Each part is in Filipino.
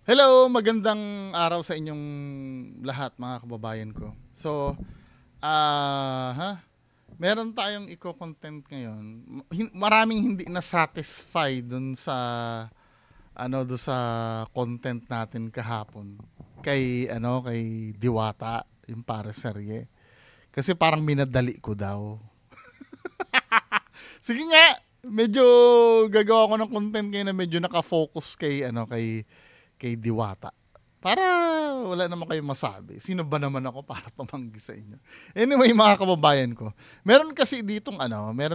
Hello, magandang araw sa inyong lahat mga kababayan ko. So, meron tayong eco-content ngayon. Maraming hindi na satisfy dun sa do sa content natin kahapon. Kay Diwata, yung para serye. Kasi parang minadali ko daw. Sige nga, medyo gagawa ko ng content ngayon na medyo naka-focus kay Diwata. Para wala naman kayong masabi. Sino ba naman ako para tumanggi sa inyo? Anyway, mga kababayan ko, meron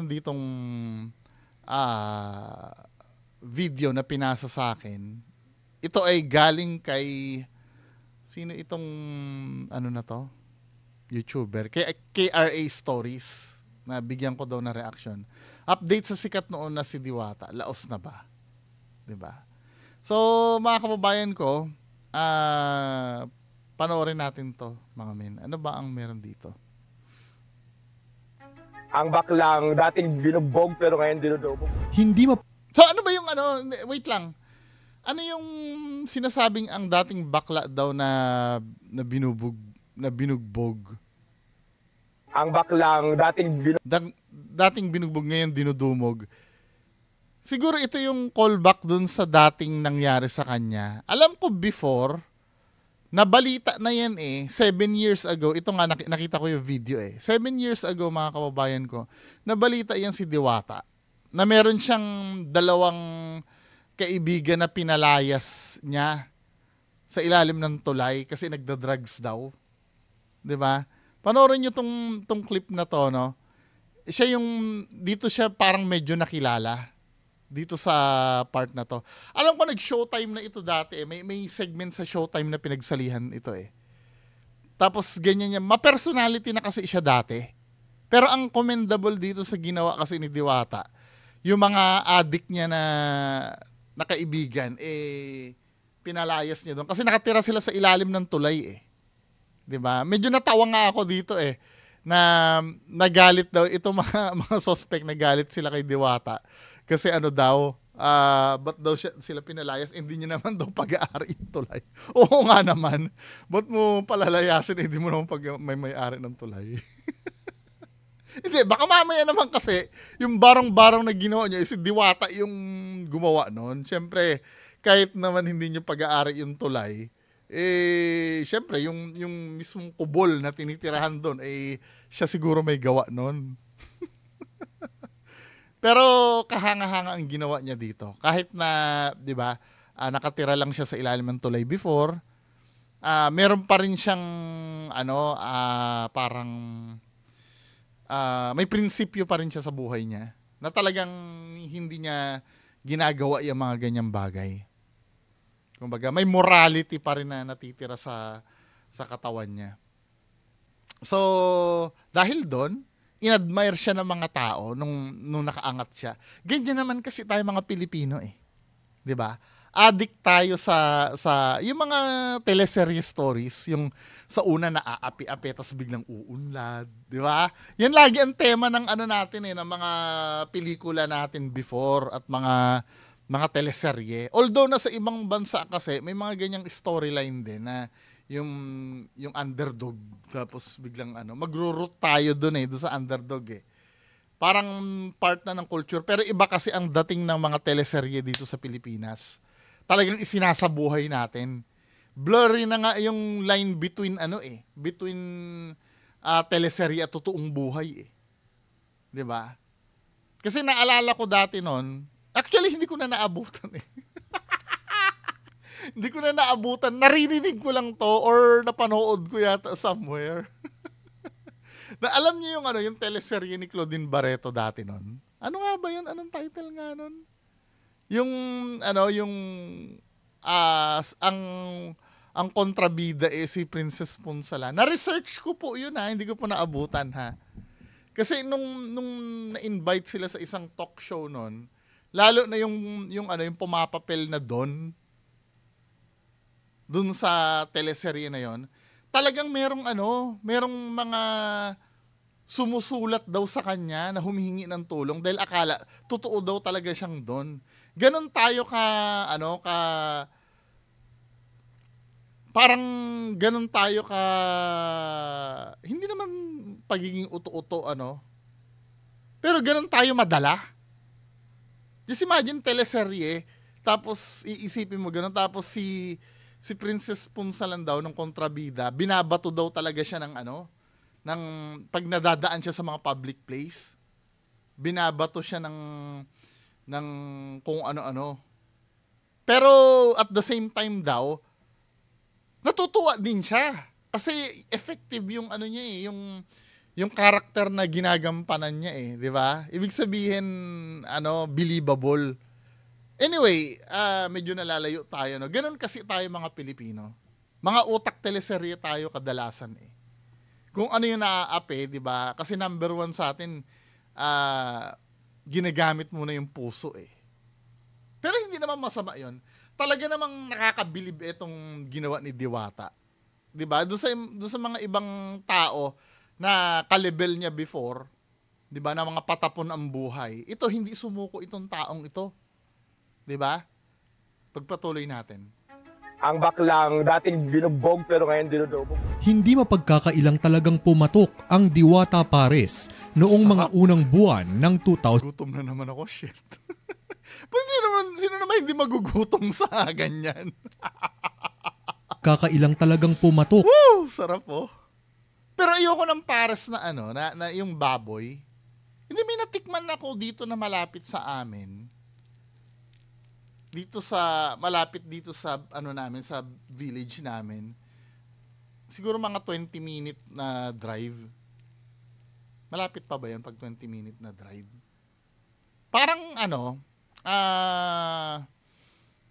ditong ah, video na pinasa sa akin. Ito ay galing kay, sino itong, ano na to? YouTuber. Kay KRA Stories. Na bigyan ko daw na reaction. Update sa sikat noon na si Diwata. Laos na ba? 'Di ba? So, mga kababayan ko, panoorin natin to, mga men. Ano ba ang meron dito? Ang baklang dating binugbog pero ngayon dinudobog. Hindi ma So, ano ba yung ano? Wait lang. Ano yung sinasabing ang dating bakla daw na binugbog? Ang baklang Dating binugbog ngayon dinudumog. Siguro ito yung callback dun sa dating nangyari sa kanya. Alam ko before, nabalita na yan 7 years ago. Ito nga, nakita ko yung video 7 years ago, mga kababayan ko, nabalita yan si Diwata. Na meron siyang dalawang kaibigan na pinalayas niya sa ilalim ng tulay kasi nagda-drugs daw. 'Di ba? Panoorin niyo tong clip na to, no? Dito siya parang medyo nakilala dito sa part na to. Alam ko nag-showtime na ito dati May segment sa showtime na pinagsalihan ito Tapos ganyan niya. Ma-personality na kasi siya dati. Pero ang commendable dito sa ginawa kasi ni Diwata, yung mga addict niya na kaibigan, pinalayas niya doon. Kasi nakatira sila sa ilalim ng tulay 'Di ba? Medyo natawa nga ako dito na nagalit daw ito mga suspect, nagalit sila kay Diwata kasi ano daw, ba't daw sila pinalayas, hindi niya naman daw pag-aari yung tulay. Oo nga naman, ba't mo palalayasin, hindi mo naman may-ari ng tulay. Hindi, baka mamaya naman kasi yung barang-barang na ginawa niya, si Diwata yung gumawa nun. Siyempre, kahit naman hindi niyo pag-aari yung tulay, syempre, yung mismong kubol na tinitirahan doon, siya siguro may gawa nun. Pero kahanga-hanga ang ginawa niya dito. Kahit na, 'di ba, nakatira lang siya sa ilalim ng tulay before, meron pa rin siyang parang may prinsipyo pa rin siya sa buhay niya na talagang hindi niya ginagawa yung mga ganyang bagay. Kumbaga, may morality pa rin na natitira sa katawan niya. So, dahil doon, inadmire siya ng mga tao nung nakaangat siya. Ganyan naman kasi tayo mga Pilipino 'Di ba? Addict tayo sa yung mga teleserye stories, yung sa una na aapi-api tapos biglang uunlad, 'di ba? Yan lagi ang tema ng ano natin ng mga pelikula natin before at mga teleserye. Although na sa ibang bansa kasi may mga ganyang storyline din na yung yung underdog tapos biglang magro-root tayo doon doon sa underdog Parang part na ng culture pero iba kasi ang dating ng mga teleserye dito sa Pilipinas. Talagang isinasabuhay natin. Blurry na nga yung line between teleserye at totoong buhay 'Di ba? Kasi naalala ko dati noon, actually hindi ko na naabutan Hindi ko na naabutan. Naririnig ko lang to or napanood ko yata somewhere. Na alam niyo yung teleserye ni Claudine Barreto dati noon. Ano nga ba 'yun? Anong title nga noon? Yung yung ang kontrabida si Princess Ponsala. Na-research ko po 'yun hindi ko po naabutan Kasi nung na-invite sila sa isang talk show noon, lalo na yung pumapapel na dun sa teleserye na yon, talagang merong mga sumusulat daw sa kanya na humihingi ng tulong dahil akala totoo daw talaga siyang doon. Ganon tayo ka parang ganun tayo ka, hindi naman pagiging uto-uto, ano, pero ganun tayo madala. Just imagine teleserye, tapos iisipin mo ganun, tapos si Princess Punsalan daw ng kontrabida, binabato daw talaga siya ng ano, ng pag nadadaan siya sa mga public place, binabato siya ng kung ano-ano. Pero at the same time daw, natutuwa din siya. Kasi effective yung ano niya eh, yung character na ginagampanan niya eh, di ba? Ibig sabihin, ano, believable. Anyway, medyo nalalayo tayo, no? Ganun kasi tayo mga Pilipino. Mga utak teleserye tayo kadalasan eh. Kung ano yung naaapi, di ba? Kasi number 1 sa atin, ginagamit muna yung puso eh. Pero hindi naman masama yon. Talaga namang nakakabilib itong ginawa ni Diwata. 'Di ba? Doon sa mga ibang tao na ka-level niya before, 'di ba, na mga patapon ang buhay. Ito hindi sumuko itong taong ito. 'Di ba? Pagpatuloy natin. Ang baklang dating binugbog pero ngayon dinudumog. Hindi mapagkakailang talagang pumatok ang Diwata Pares noong mga unang buwan ng 2000. Gutom na naman ako, shit. Sino naman hindi magugutom sa ganyan? Kakailang talagang pumatok. Woo! Sarap po. Pero ayoko ng pares na ano, na yung baboy. Hindi, may natikman ako dito na malapit sa amin. Malapit dito sa ano namin, sa village namin. Siguro mga 20-minute na drive. Malapit pa ba yun pag 20-minute na drive? Parang ano,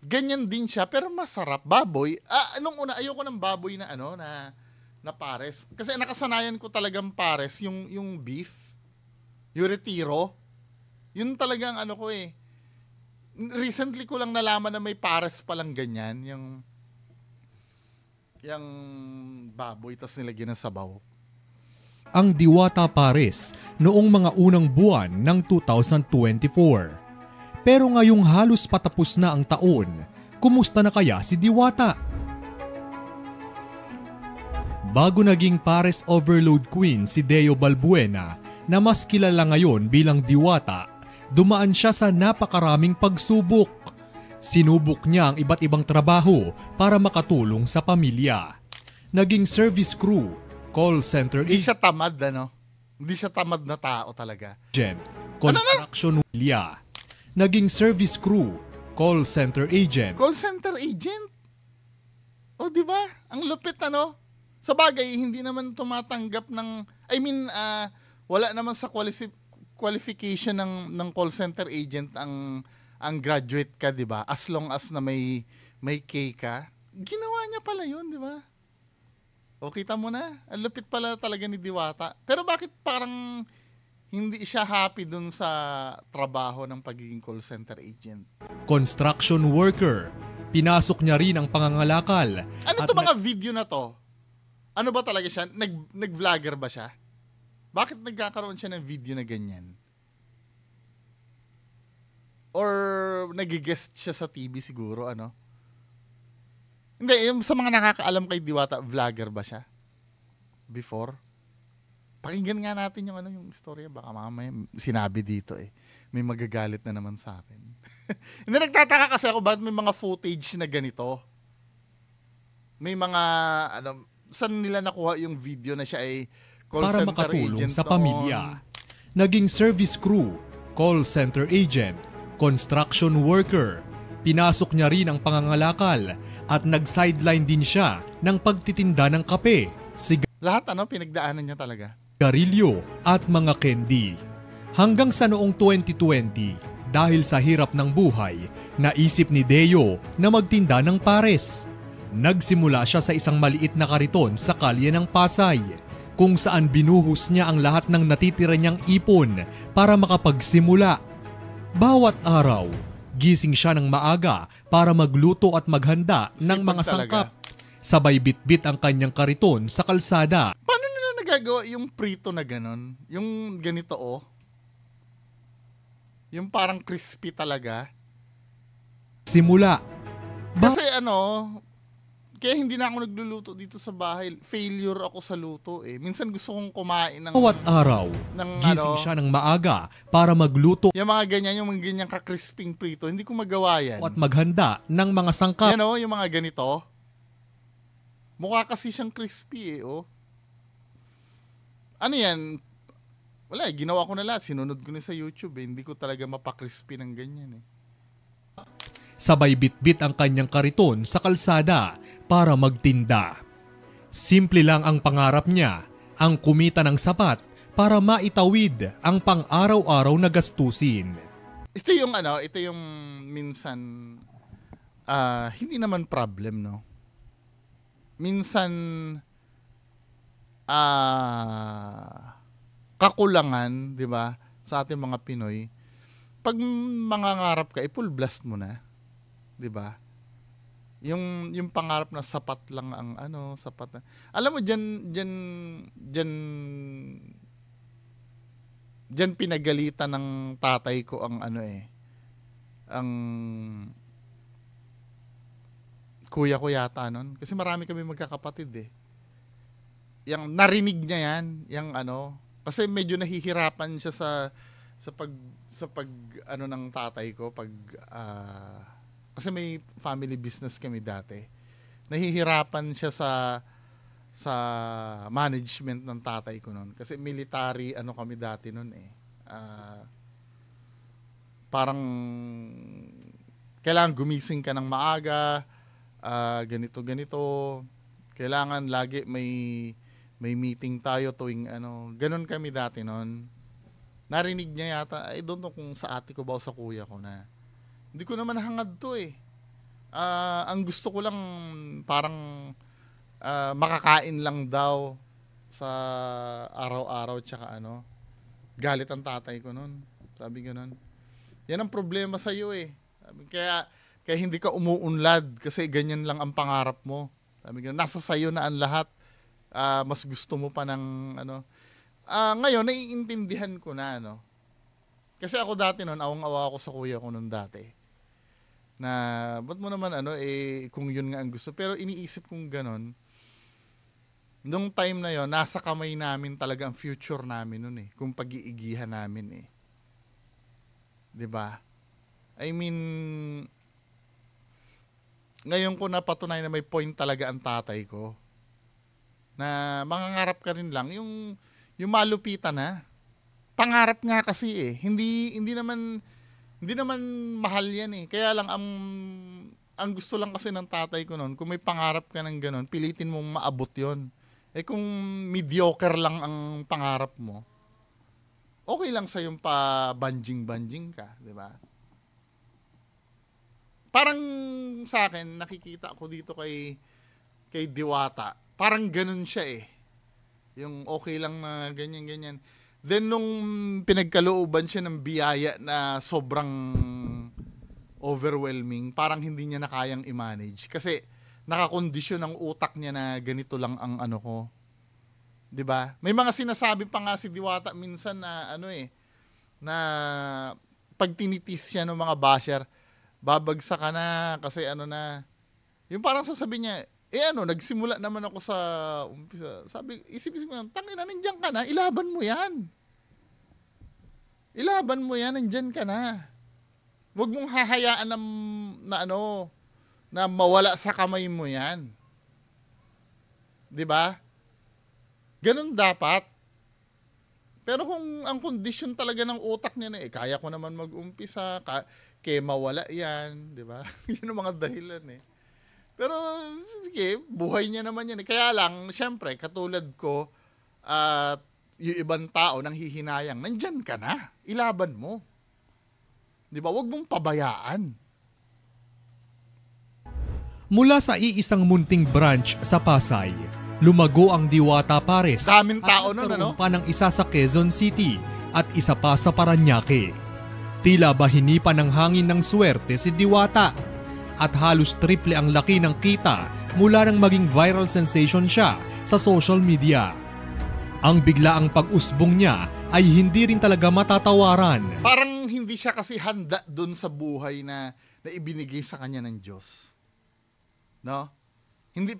ganyan din siya pero masarap. Baboy. Nung una ayoko ng baboy na ano na pares. Kasi nakasanayan ko talagang pares yung beef, yung retiro. Yun talagang ano ko eh. Recently ko lang nalaman na may pares palang ganyan, yung baboy tas nilagyan ng sabaw. Ang Diwata Pares noong mga unang buwan ng 2024. Pero ngayong halos patapos na ang taon, kumusta na kaya si Diwata? Bago naging Pares Overload Queen si Deo Balbuena, na mas kilala ngayon bilang Diwata, dumaan siya sa napakaraming pagsubok. Sinubok niya ang iba't ibang trabaho para makatulong sa pamilya. Naging service crew, call center Hindi siya tamad, ano? Hindi siya tamad na tao talaga. agent, construction pamilya. Naging service crew, call center agent. Call center agent? O, di ba? Ang lupit, ano? Sa bagay, hindi naman tumatanggap ng, wala naman sa qualification ng call center agent ang graduate ka, di ba? As long as na may K ka. Ginawa niya pala yun, di ba? O, kita mo na. Ang lupit pala talaga ni Diwata. Pero bakit parang hindi siya happy dun sa trabaho ng pagiging call center agent? Construction worker. Pinasok niya rin ang pangangalakal. Ano to mga video na to? Ano ba talaga siya? Nag-vlogger ba siya? Bakit nagkakaroon siya ng video na ganyan? Or nag-guest siya sa TV siguro, ano? Hindi, yung sa mga nakakaalam kay Diwata, vlogger ba siya? Before? Pakinggan nga natin yung yung istorya. Baka mamaya sinabi dito eh. May magagalit na naman sa akin. Hindi, nagtataka kasi ako bakit may mga footage na ganito. May mga, saan nila nakuha yung video na siya ay call para center makatulong agent sa pamilya. Naging service crew, call center agent, construction worker. Pinasok niya rin ang pangangalakal at nag-sideline din siya ng pagtitinda ng kape, Lahat pinagdaanan niya talaga. sigarilyo at mga candy. Hanggang sa noong 2020, dahil sa hirap ng buhay, naisip ni Deo na magtinda ng pares. Nagsimula siya sa isang maliit na kariton sa kalye ng Pasay, kung saan binuhos niya ang lahat ng natitira niyang ipon para makapagsimula. Bawat araw, gising siya ng maaga para magluto at maghanda ng mga sangkap. Sabay bitbit ang kanyang kariton sa kalsada. Paano nila nagagawa yung prito na ganon? Yung ganito yung parang crispy talaga. Simula. Kasi Kaya hindi na ako nagluluto dito sa bahay. Failure ako sa luto eh. Minsan gusto kong kumain ng... Bawat araw, gising siya ng maaga para magluto Yung mga ganyan, yung mga ganyang ka-crisping prito, hindi ko magawa yan. at maghanda ng mga sangkap. Yan yung mga ganito. Mukha kasi siyang crispy eh, oh. Ano yan? Wala, ginawa ko na lahat. Sinunod ko na sa YouTube eh. Hindi ko talaga mapakrispy ng ganyan eh. Sabay bitbit ang kanyang kariton sa kalsada para magtinda. Simple lang ang pangarap niya, ang kumita ng sapat para maitawid ang pang-araw-araw na gastusin. Ito yung minsan, hindi naman problem, no? Minsan, kakulangan, di ba, sa ating mga Pinoy. Pag mangangarap ka, full blast mo na. 'Di ba? Yung pangarap na sapat lang ang sapat na. Alam mo diyan pinagalitan ng tatay ko ang ang kuya ko yata nun. Kasi marami kami magkakapatid eh. Yang narinig niya yan, kasi medyo nahihirapan siya sa pag ng tatay ko kasi may family business kami dati. Nahihirapan siya sa management ng tatay ko noon. Kasi military kami dati noon eh. Parang kailangan gumising ka ng maaga, ganito. Kailangan lagi may meeting tayo tuwing Ganon kami dati noon. Narinig niya yata, I don't know kung sa ate ko ba o sa kuya ko na. Hindi ko naman hangad to eh. Ang gusto ko lang parang makakain lang daw sa araw-araw tsaka galit ang tatay ko nun. Sabi gano'n. Yan ang problema sa iyo eh. Kaya hindi ka umuunlad kasi ganyan lang ang pangarap mo. Sabi gano'n, nasa sayo na ang lahat. Mas gusto mo pa ng ngayon naiintindihan ko na Kasi ako dati noon, awang-awa ako sa kuya ko noon dati. Na, ba't mo naman kung yun nga ang gusto. Pero iniisip kong ganon, nung time na yon nasa kamay namin talaga ang future namin noon eh. Kung pag-iigihan namin eh. 'Di ba? I mean, ngayon ko napatunayan na may point talaga ang tatay ko. Na mangangarap ka rin lang, yung malupitan na. Pangarap nga kasi eh. Hindi naman mahal yan eh. Kaya lang ang gusto lang kasi ng tatay ko noon, kung may pangarap ka ng ganun, pilitin mong maabot yon. Kung mediocre lang ang pangarap mo, okay lang sa yung pa banjing ka, 'di ba? Parang sa akin nakikita ko dito kay Diwata. Parang ganun siya eh. Yung okay lang na ganyan. Then nung pinagkalooban siya ng biyaya na sobrang overwhelming, parang hindi niya na kayang i-manage. Kasi nakakondisyon ang utak niya na ganito lang ang ko. 'Di ba? May mga sinasabi pa nga si Diwata minsan na na pag tinitis siya ng mga basher, babagsak ka na kasi na. Yung parang sasabihin niya, nagsimula naman ako sa umpisa. Sabi, isip-isip ko, tangina, nandiyan ka na, ilaban mo yan. Nandiyan ka na. Huwag mong hahayaan na mawala sa kamay mo yan. 'Di ba? Ganun dapat. Pero kung ang kondisyon talaga ng utak niya na, kaya ko naman mag-umpisa, kaya mawala yan, 'di ba? Yun ang mga dahilan eh. Pero, sige, buhay niya naman yan. Kaya lang, syempre, katulad ko, yung ibang tao nang hihinayang, nandyan ka na, ilaban mo. Di ba? Huwag mong pabayaan. Mula sa iisang munting branch sa Pasay, lumago ang Diwata Pares. Daming tao nun, pa ng isa sa Quezon City at isa pa sa Parañaque. Tila ba hinipan ng hangin ng swerte si Diwata. At halos triple ang laki ng kita mula nang maging viral sensation siya sa social media. Ang biglaang pag-usbong niya ay hindi rin talaga matatawaran. Parang hindi siya kasi handa dun sa buhay na ibinigay sa kanya ng Diyos. No? hindi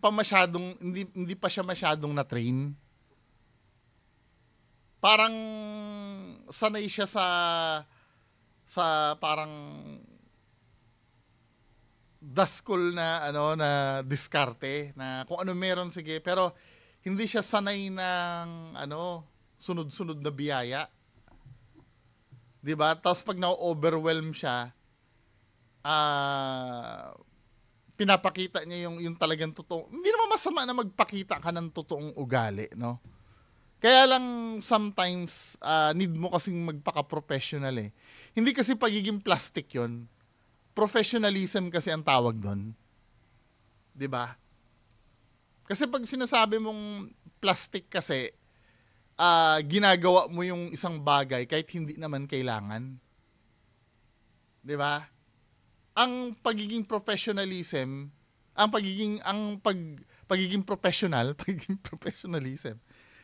pa siya masyadong na-train. Parang sanay siya sa parang daskol na na diskarte na kung ano meron sige, pero hindi siya sanay ng sunod-sunod na biyaya. 'Di ba? Tapos pag na-overwhelm siya, pinapakita niya yung talagang totoo. Hindi naman masama na magpakita ka ng totoong ugali, no? Kaya lang sometimes need mo kasing magpaka-professional eh. Hindi kasi pagiging plastic 'yon. Professionalism kasi ang tawag doon. 'Di ba? Kasi pag sinasabi mong plastic kasi, ginagawa mo yung isang bagay kahit hindi naman kailangan. 'Di ba? Ang pagiging professionalism, pagiging professionalism,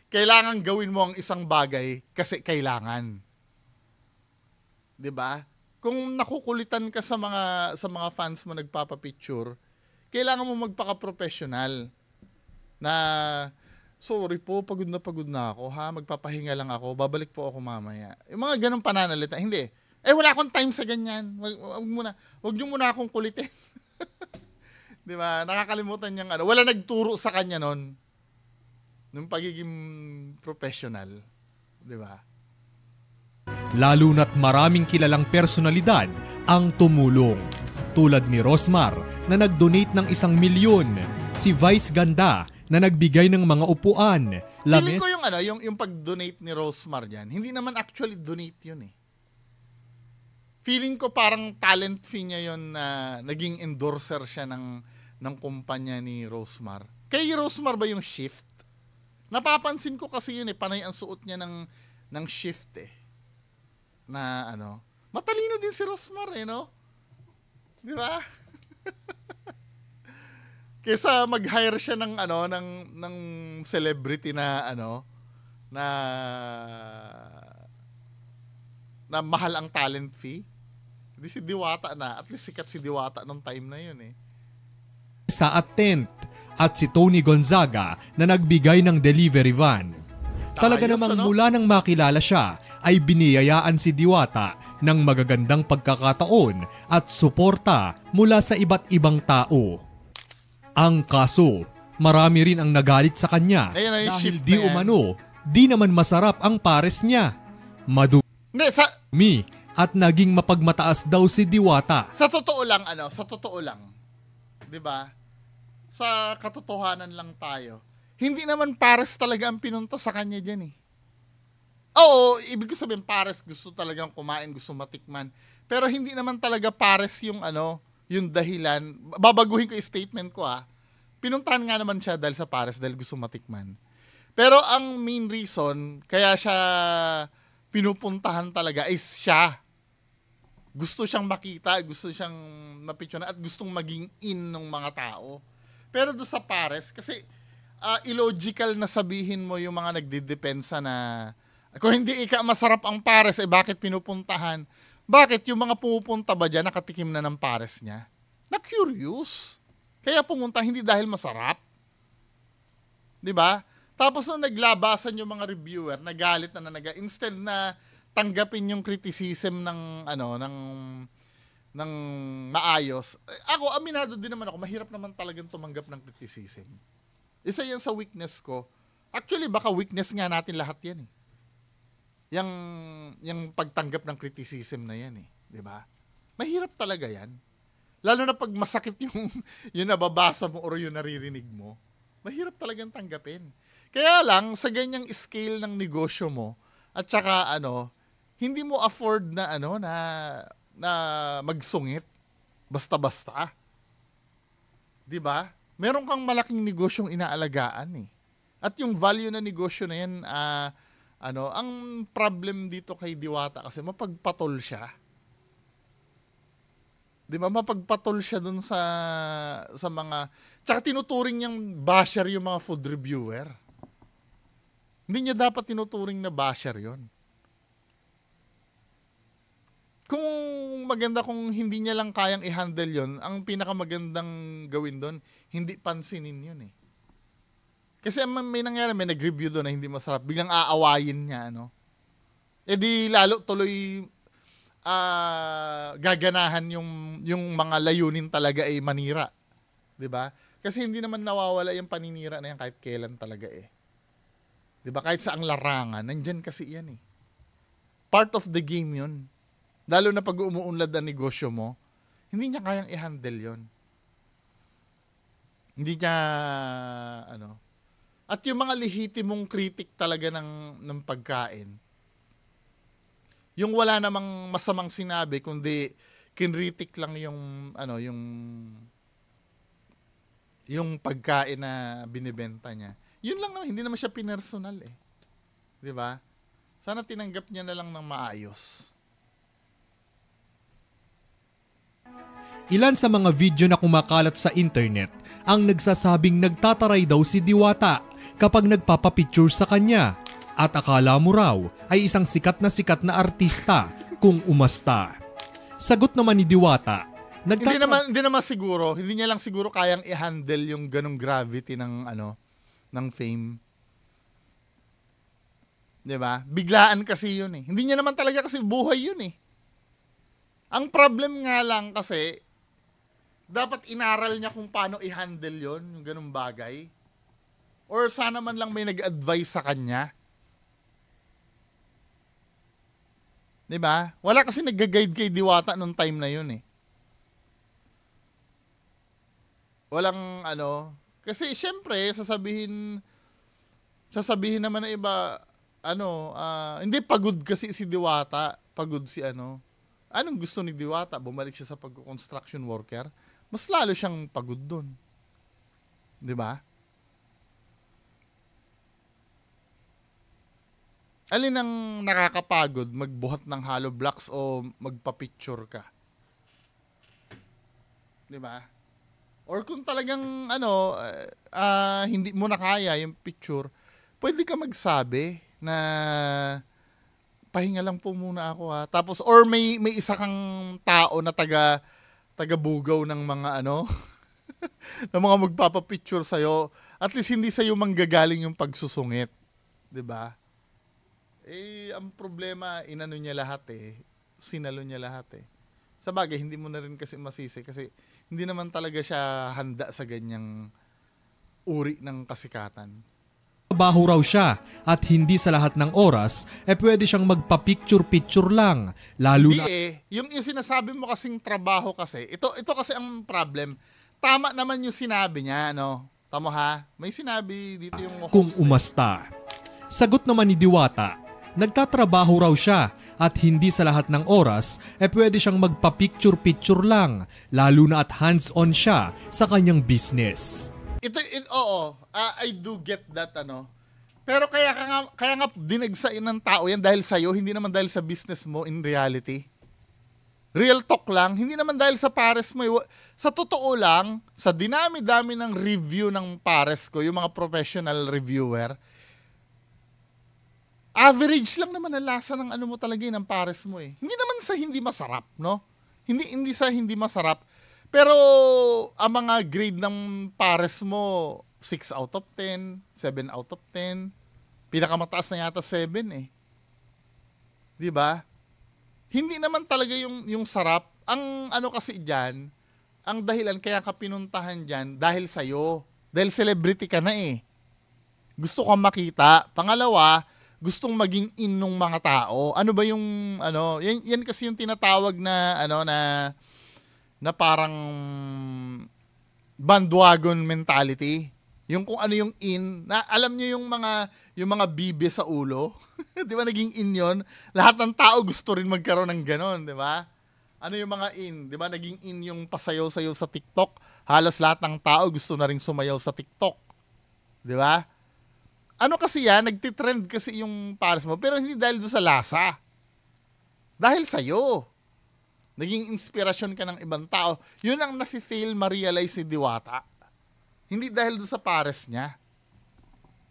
kailangan gawin mo ang isang bagay kasi kailangan. 'Di ba? Kung nakukulitan ka sa mga fans mo nagpapapicture, kailangan mo magpaka-professional. Na sorry po, pagod na ako ha, magpapahinga lang ako, babalik po ako mamaya. Yung mga ganong pananalita, hindi. Wala akong time sa ganyan. Wag niyo muna akong kulitin. 'Di ba? Nakakalimutan niyang wala nagturo sa kanya noon. Nung pagiging professional, 'di ba? Lalo na't maraming kilalang personalidad ang tumulong. Tulad ni Rosmar na nag-donate ng 1 milyon, si Vice Ganda na nagbigay ng mga upuan. Feeling ko yung pag-donate ni Rosmar diyan, hindi naman actually donate yun eh. Feeling ko parang talent fee niya yun na naging endorser siya ng kumpanya ni Rosmar. Kay Rosmar ba yung shift? Napapansin ko kasi yun eh, panay ang suot niya ng shift eh. Na matalino din si Rosmar eh, no? Di ba? Kesa mag-hire siya ng ng celebrity na na mahal ang talent fee. Hindi si Diwata na, at least sikat si Diwata nung time na yun eh. Sa Attent at si Tony Gonzaga na nagbigay ng delivery van. Talaga namang mula nang makilala siya ay biniyayaan si Diwata ng magagandang pagkakataon at suporta mula sa iba't ibang tao. Ang kaso, marami rin ang nagalit sa kanya dahil di umano, di naman masarap ang pares niya. Madumi at naging mapagmataas daw si Diwata. Sa totoo lang, 'di ba? Sa katotohanan lang tayo. Hindi naman pares talaga ang pinunta sa kanya diyan eh. Oo, ibig ko sabihin pares, gusto talagang kumain, gusto matikman. Pero hindi naman talaga pares yung yung dahilan. Babaguhin ko yung statement ko Pinuntahan nga naman siya dahil sa pares, dahil gusto matikman. Pero ang main reason, kaya siya pinupuntahan talaga is siya. Gusto siyang makita, gusto siyang mapicturean at gustong maging in ng mga tao. Pero doon sa pares, kasi illogical na sabihin mo yung mga nagdidepensa na kung hindi masarap ang pares, bakit pinupuntahan? Bakit yung mga pumupunta ba dyan nakatikim na ng pares niya? Na-curious. Kaya pumunta hindi dahil masarap. 'Di ba? Tapos nung naglabasan yung mga reviewer, nagalit na instead na tanggapin yung criticism ng maayos. Ako, aminado din naman ako, mahirap naman talagang tumanggap ng criticism. Isa yan sa weakness ko. Actually, baka weakness nga natin lahat yan eh. Yung pagtanggap ng criticism na yan eh. 'Di ba? Mahirap talaga yan. Lalo na pag masakit yung nababasa mo or yung naririnig mo. Mahirap talagang tanggapin. Kaya lang, sa ganyang scale ng negosyo mo, at saka hindi mo afford na na magsungit basta-basta. 'Di ba? Meron kang malaking negosyong inaalagaan eh. At yung value na negosyo na yan, ang problem dito kay Diwata kasi mapagpatol siya. 'Di ba? Mapagpatol siya dun sa mga, tsaka tinuturing niyang basher yung mga food reviewer. Hindi niya dapat tinuturing na basher yon. kung maganda kung hindi niya lang kayang i-handle yon, ang pinakamagandang gawin doon, hindi pansinin yun eh. Kasi may nangyari, may nag-review doon na hindi masarap, biglang aawayin niya, ano. Eh di lalo tuloy gaganahan yung mga layunin talaga ay manira. 'Di ba? Kasi hindi naman nawawala yung paninira na yan kahit kailan talaga eh. 'Di ba? Kahit sa ang larangan, nandyan kasi yan eh. Part of the game yun. Lalo na pag umuunlad ang negosyo mo, hindi niya kayang i-handle yun. Hindi niya, ano. At yung mga lehitimong critic talaga ng pagkain, yung wala namang masamang sinabi, kundi kinritik lang yung, ano, yung pagkain na binibenta niya. Yun lang naman, hindi naman siya pinersonal eh. 'Di ba? Sana tinanggap niya na lang ng maayos. Ilan sa mga video na kumakalat sa internet ang nagsasabing nagtataray daw si Diwata kapag nagpapapicture sa kanya at akala mo raw ay isang sikat na artista kung umasta. Sagot naman ni Diwata, hindi naman siguro, hindi niya lang siguro kayang i-handle yung ganong gravity ng ng fame. 'Di ba? Biglaan kasi 'yun eh. Hindi niya naman talaga kasi buhay 'yun eh. Ang problem nga lang kasi dapat inaral niya kung paano i-handle 'yon, yung ganung bagay. Or sana man lang may nag-advise sa kanya. 'Di ba? Wala kasi nag-guide kay Diwata nung time na 'yun eh. Walang kasi syempre sasabihin naman ng iba hindi pagod kasi si Diwata, pagod si Anong gusto ni Diwata? Bumalik siya sa pag-construction worker? Mas lalo siyang pagod doon. 'Di ba? Alin ang nakakapagod, magbuhat ng hollow blocks o magpa-picture ka? 'Di ba? Or kung talagang hindi mo na kaya yung picture, pwede ka magsabi na pahinga lang po muna ako ha. Tapos or may isa kang tao na taga-bugaw ng mga ng mga magpapa-picture sa at least hindi sa iyo manggagaling yung pagsusungit, 'di ba? Ang problema inano niya lahat eh. Sinalo niya lahat eh. Sa bagay, hindi mo na rin kasi masisi kasi hindi naman talaga siya handa sa ganyang uri ng kasikatan. Trabaho raw siya at hindi sa lahat ng oras pwede siyang magpa-picture-picture lang. Lalo na... Yung sinasabi mo kasing trabaho kasi, ito kasi ang problem. Tama naman yung sinabi niya, Tama ha? May sinabi dito yung host. Kung umasta. Sagot naman ni Diwata, nagtatrabaho raw siya at hindi sa lahat ng oras pwede siyang magpa-picture-picture lang. Lalo na at hands-on siya sa kanyang business. I do get that, Pero kaya nga dinagsain ng tao yan dahil sa'yo, hindi naman dahil sa business mo in reality. Real talk lang, hindi naman dahil sa pares mo. Sa totoo lang, sa dinami-dami ng review ng pares ko, yung mga professional reviewer, average lang naman ang lasa ng mo talaga ng pares mo eh. Hindi naman sa hindi masarap, no? Hindi sa hindi masarap. Pero ang mga grade ng pares mo, 6 out of 10, 7 out of 10. Pinakamataas na yata 7 eh. 'Di ba? Hindi naman talaga yung sarap. Ang kasi diyan, ang dahilan kaya ka pinuntahan diyan dahil sa'yo. Dahil celebrity ka na eh. Gusto kang makita. Pangalawa, gustong maging in nung mga tao. Ano ba yung yan kasi yung tinatawag na na parang bandwagon mentality. Yung kung ano yung in, na alam niyo yung mga bibe sa ulo. 'Di ba naging in 'yon? Lahat ng tao gusto rin magkaroon ng ganon, 'di ba? Ano yung mga in, 'di ba? Naging in yung pasayaw-sayaw sa TikTok. Halos lahat ng tao gusto na ring sumayaw sa TikTok. 'Di ba? Ano kasi yan, nagtitrend kasi yung pares mo, pero hindi dahil doon sa lasa. Dahil sa'yo. Naging inspirasyon ka ng ibang tao. Yun ang nafi-fail ma-realize si Diwata. Hindi dahil doon sa pares niya.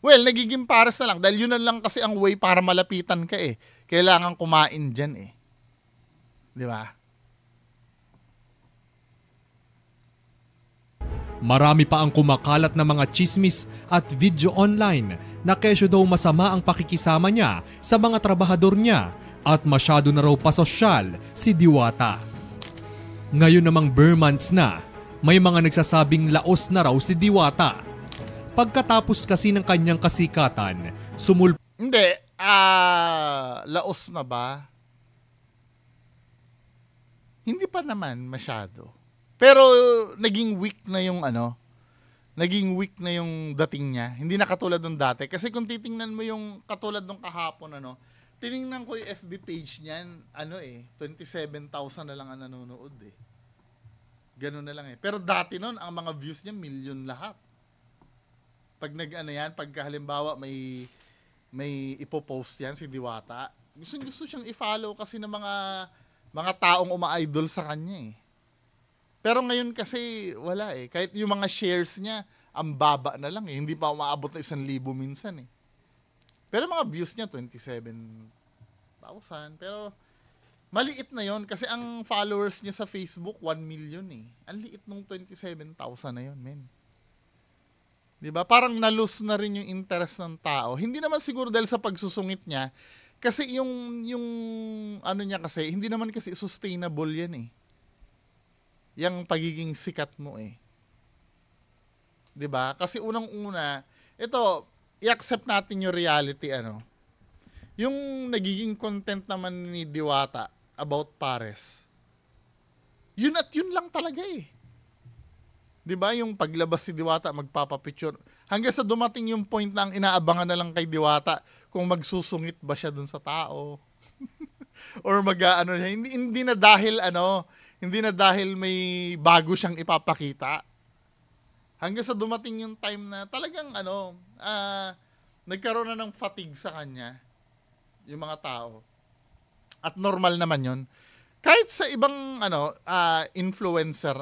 Well, nagiging pares na lang. Dahil yun na lang kasi ang way para malapitan ka eh. Kailangan kumain dyan eh. Di ba? Marami pa ang kumakalat na mga chismis at video online na kesyo daw masama ang pakikisama niya sa mga trabahador niya at masyado na raw pasosyal si Diwata. Ngayon namang bare months na, may mga nagsasabing laos na raw si Diwata. Pagkatapos kasi ng kanyang kasikatan, Hindi, laos na ba? Hindi pa naman masyado. Pero naging weak na yung naging weak na yung dating niya. Hindi na katulad ng dati. Kasi kung titingnan mo yung katulad ng kahapon, tiningnan ko yung FB page niyan, 27,000 na lang ang nanonood eh. Ganun na lang eh. Pero dati nun, ang mga views niya, million lahat. Pag pagka halimbawa may ipopost yan si Diwata, gusto siyang i-follow kasi ng mga taong uma-idol sa kanya eh. Pero ngayon kasi wala eh. Kahit yung mga shares niya, ang baba na lang eh. Hindi pa umaabot na 1,000 minsan eh. Pero mga views niya, 27,000. Pero maliit na yon kasi ang followers niya sa Facebook, 1 million eh. Ang liit nung 27,000 na yon, men. Diba? Parang na-lose na rin yung interest ng tao. Hindi naman siguro dahil sa pagsusungit niya. Kasi yung niya kasi, hindi naman kasi sustainable yan eh. Yang pagiging sikat mo eh. 'Di ba? Kasi unang-una, ito, i-accept natin yung reality Yung nagiging content naman ni Diwata about Pares. Yun at yun lang talaga eh. 'Di ba? Yung paglabas si Diwata magpapapicture hanggang sa dumating yung point na ang inaabangan na lang kay Diwata kung magsusungit ba siya dun sa tao. Or hindi na dahil hindi na dahil may bago siyang ipapakita. Hanggang sa dumating yung time na talagang nagkaroon na ng fatigue sa kanya yung mga tao. At normal naman yun. Kahit sa ibang influencer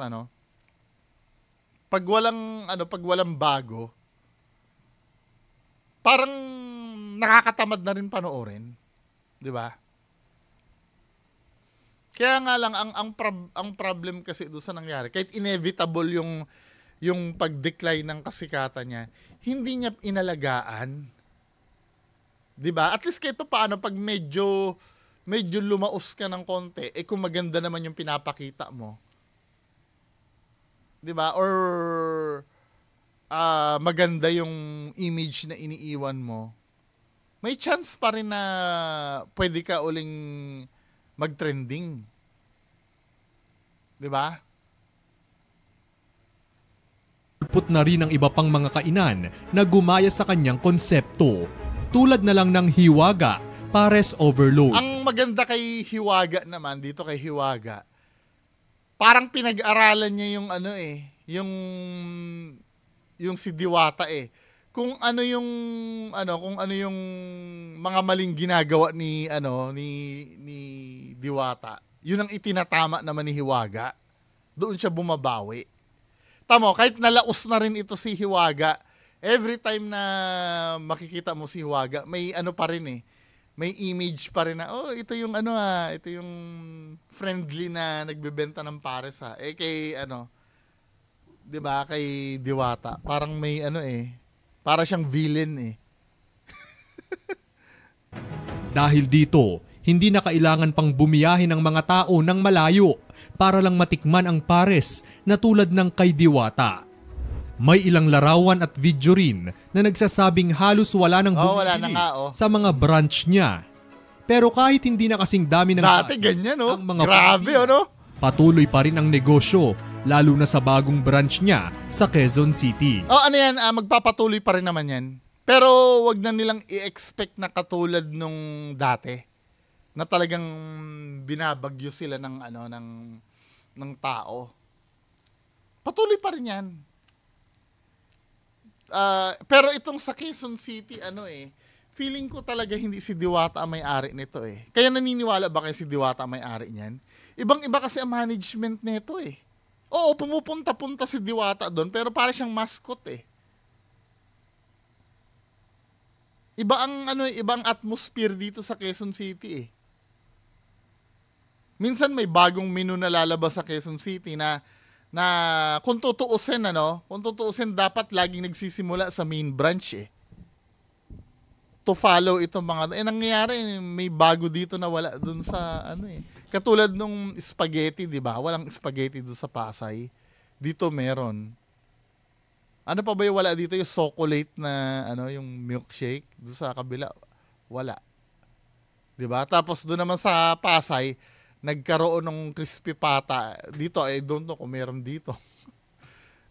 pag walang bago, parang nakakatamad na rin panoorin, 'di ba? Kaya nga lang ang problem kasi doon sa nangyari, kahit inevitable yung pag-decline ng kasikatan niya, hindi niya inalagaan. 'Di ba? At least kahit paano pag medyo lumaos ka ng konti, kung maganda naman yung pinapakita mo. 'Di ba? Or maganda yung image na iniiwan mo. May chance pa rin na pwede ka uling mag-trending. 'Di ba? put na rin ang iba pang mga kainan na gumaya sa kanyang konsepto. Tulad na lang ng Hiwaga, Pares Overload. Ang maganda kay Hiwaga naman, dito kay Hiwaga, parang pinag-aralan niya yung si Diwata eh. Kung ano yung mga maling ginagawa ni Diwata. Yun ang itinatama naman ni Hiwaga. Doon siya bumabawi. Tamo, kahit nalaos na rin ito si Hiwaga, every time na makikita mo si Hiwaga, may pa rin eh. May image pa rin na, ito yung ito yung friendly na nagbebenta ng pares ha. Kay 'di ba, kay Diwata, parang may para siyang villain eh. Dahil dito, hindi na kailangan pang bumiyahe ng mga tao ng malayo para lang matikman ang pares na tulad ng kay Diwata. May ilang larawan at video rin na nagsasabing halos wala nang bumibili sa mga branch niya. Pero kahit hindi na kasing dami ng dati ganyan ang mga grabe patuloy pa rin ang negosyo, lalo na sa bagong branch niya sa Quezon City. Magpapatuloy pa rin naman yan. Pero wag na nilang i-expect na katulad nung dati. Na talagang binabagyo sila ng tao. Patuloy pa rin yan. Pero itong sa Quezon City, feeling ko talaga hindi si Diwata ang may-ari nito eh. Kaya naniniwala ba kayo si Diwata ang may-ari niyan? Ibang-iba kasi ang management nito eh. Oo, pumupunta-punta si Diwata doon, pero para siyang mascot eh. Iba ang atmosphere dito sa Quezon City eh. Minsan may bagong menu na lalabas sa Quezon City na kung tutuusin dapat laging nagsisimula sa main branch eh. To follow itong mga nangyayari, may bago dito na wala dun sa Katulad nung spaghetti, 'di ba? Walang spaghetti dun sa Pasay. Dito meron. Ano pa ba yung wala dito? Yung chocolate na yung milkshake dun sa kabila. Wala. 'Di ba? Tapos doon naman sa Pasay, nagkaroon ng crispy pata. Dito, I don't know kung meron dito.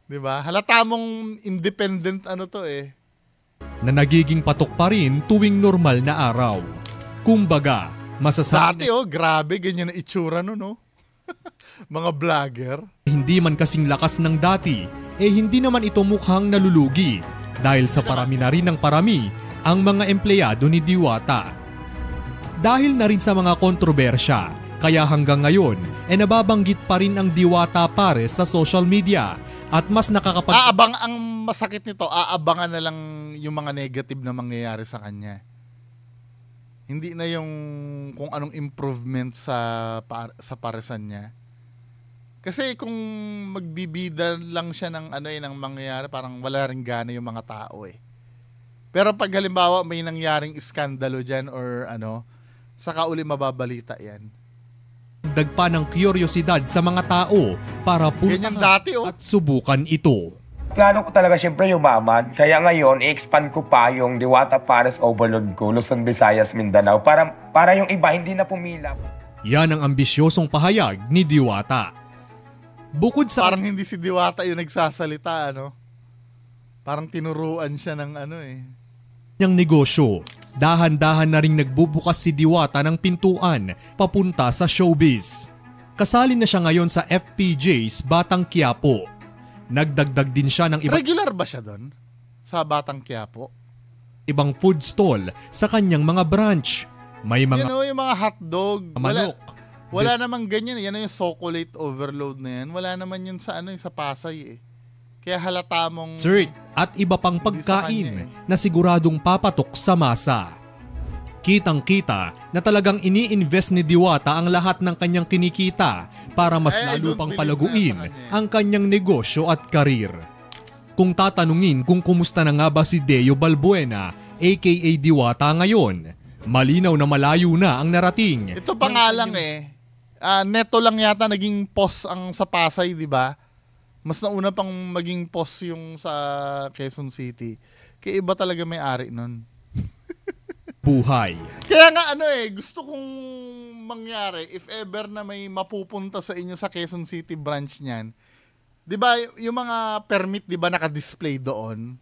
'Di ba? Halata mong independent na nagiging patok pa rin tuwing normal na araw. Kumbaga, masasabi Dati grabe, ganyan na itsura no? Mga vlogger. Hindi man kasing lakas ng dati, hindi naman ito mukhang nalulugi dahil sa parami na rin ng parami ang mga empleyado ni Diwata. Dahil na rin sa mga kontrobersya, kaya hanggang ngayon nababanggit pa rin ang Diwata Pares sa social media at mas ang masakit nito, aabangan na lang yung mga negative na mangyayari sa kanya. Hindi na yung kung anong improvement sa paresan niya. Kasi kung magbibida lang siya ng ng mangyayari, parang wala ring gana yung mga tao eh. Pero pag halimbawa may nangyaring iskandalo dyan or saka uli mababalita yan. Dagpa ng kuryosidad sa mga tao para Ganyan dati at subukan ito. Plano ko talaga siyempre yumaman. Kaya ngayon, i-expand ko pa yung Diwata Pares Overload ko, Luzon, Visayas, Mindanao. Para yung iba hindi na pumila. Yan ang ambisyosong pahayag ni Diwata. Bukod sa Parang hindi si Diwata yung nagsasalita, Parang tinuruan siya ng niyang negosyo, dahan-dahan na ring nagbubukas si Diwata ng pintuan papunta sa showbiz. Kasali na siya ngayon sa FPJ's Batang Quiapo. Nagdagdag din siya ng Regular ba siya doon? Sa Batang Quiapo? Ibang food stall sa kanyang mga branch. May mga yung mga hotdog, manok. Wala namang ganyan. Yan yung chocolate overload na yan. Wala naman yun sa sa Pasay eh. Kaya halata mong dessert at iba pang pagkain na siguradong papatok sa masa. Kitang-kita na talagang ini-invest ni Diwata ang lahat ng kanyang kinikita para mas lalo pang palaguin ang kanyang negosyo at karir. Kung tatanungin kung kumusta na nga ba si Deo Balbuena aka Diwata ngayon, malinaw na malayo na ang narating. Ito pa nga lang neto lang yata naging post ang sa Pasay, di ba? Mas nauna pang maging post yung sa Quezon City. Kaya iba talaga may-ari nun. Buhay. Kaya nga gusto kong mangyari if ever na may mapupunta sa inyo sa Quezon City branch niyan. 'Di ba yung mga permit 'di ba naka-display doon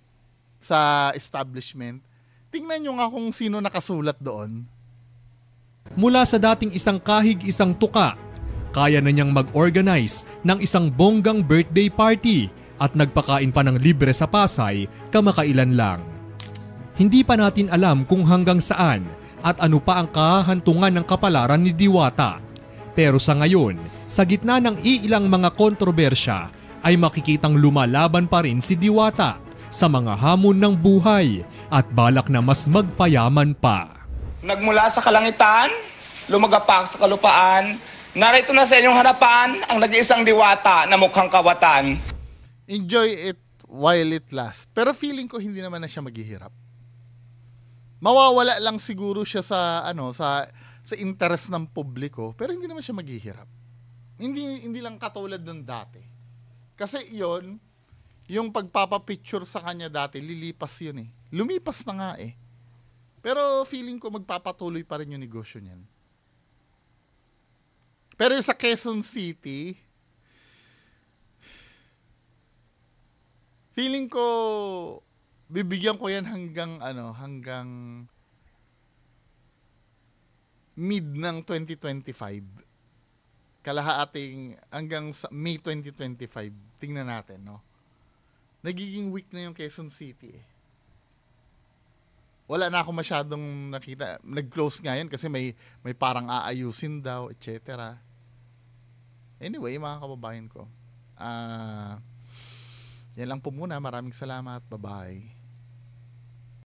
sa establishment? Tingnan niyo nga kung sino nakasulat doon. Mula sa dating isang kahig isang tuka, kaya na niyang mag-organize ng isang bonggang birthday party at nagpakain pa ng libre sa Pasay kamakailan lang. Hindi pa natin alam kung hanggang saan at ano pa ang kahahantungan ng kapalaran ni Diwata. Pero sa ngayon, sa gitna ng iilang mga kontrobersya, ay makikitang lumalaban pa rin si Diwata sa mga hamon ng buhay at balak na mas magpayaman pa. Nagmula sa kalangitan, lumagapak sa kalupaan, narito na sa inyong harapan ang nag-iisang Diwata na mukhang kawatan. Enjoy it while it lasts. Pero feeling ko hindi naman na siya maghihirap. Mawawala lang siguro siya sa sa interest ng publiko, pero hindi naman siya maghihirap. Hindi lang katulad ng dati. Kasi yung pagpapapicture sa kanya dati, lilipas yun eh. Lumipas na nga eh. Pero feeling ko magpapatuloy pa rin yung negosyo niyan. Pero sa Quezon City, feeling ko bibigyan ko yan hanggang mid ng 2025. Kalahating hanggang sa May 2025. Tingnan natin, no? Nagiging weak na yung Quezon City eh. Wala na ako masyadong nakita. Nag-close nga yun kasi may parang aayusin daw, etc. Anyway, mga kababayan ko. Yan lang po muna. Maraming salamat. Bye-bye.